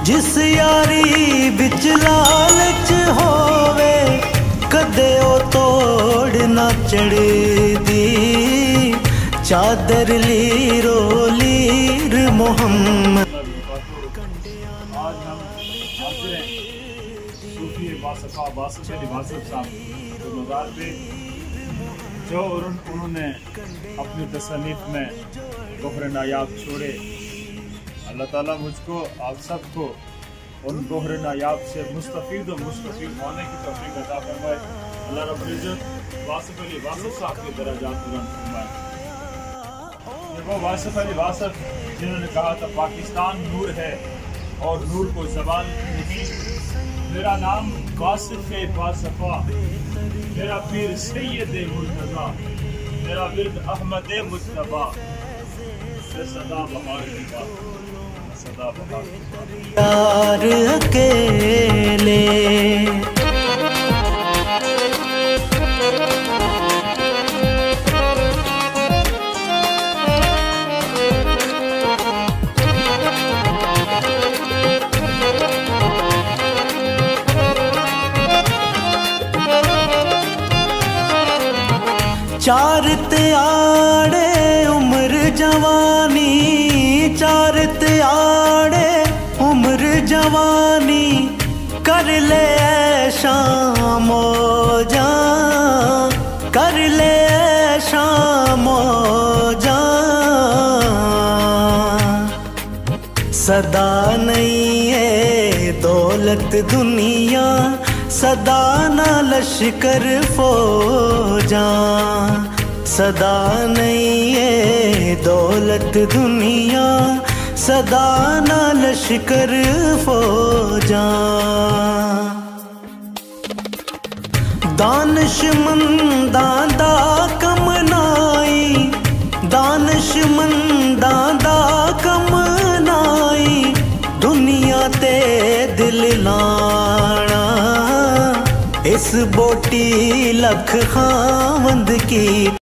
जिस यारी बिच लालच होवे कदे ओ तोड़ ना चढ़दी। चादर लीरो लीर मोहम्मद। आज हम हाजिर हैं सूफी बासफ़ा बासफ़ अली वासफ़ साहब के मज़ार पे, जो उन्होंने अपनी तसनीफ में गोहर नायाब छोड़े। अल्लाह ताला मुझको आप सबको उन गोहर नायाब से मुस्तफ़ीद और मुस्तफ़ीद होने की तौफ़ीक़ अता फरमाए। अल्लाह रब्बुल इज़्ज़त वासफ़ अली वासफ़ साहब के दर्जात बुलंद फरमाए। वो वासफ़ अली वासफ़ जिन्होंने कहा था पाकिस्तान नूर है और नूर को ज़वाल नहीं। मेरा नाम वासिफ़ बासफ़ा, मेरा पीर सैयद मुर्तज़ा, मेरा विर्द अहमद मुज्तबा। सदा बहार की बात, सदा बहार की बात। यार अकेले चार त्याड़े उम्र जवानी, चार त्याड़े उम्र जवानी, कर ले शाम जा, कर ले शाम जा। सदा नहीं है दौलत दुनिया, सदा ना लश्कर फौजा। सदा नहीं है दौलत दुनिया, सदा ना लश्कर फौजा। दानिशमंदा दा कमनाई, दानिशमंदा दा कमनाई, दुनिया ते दिल लाना इस बोटी लख खावंद की।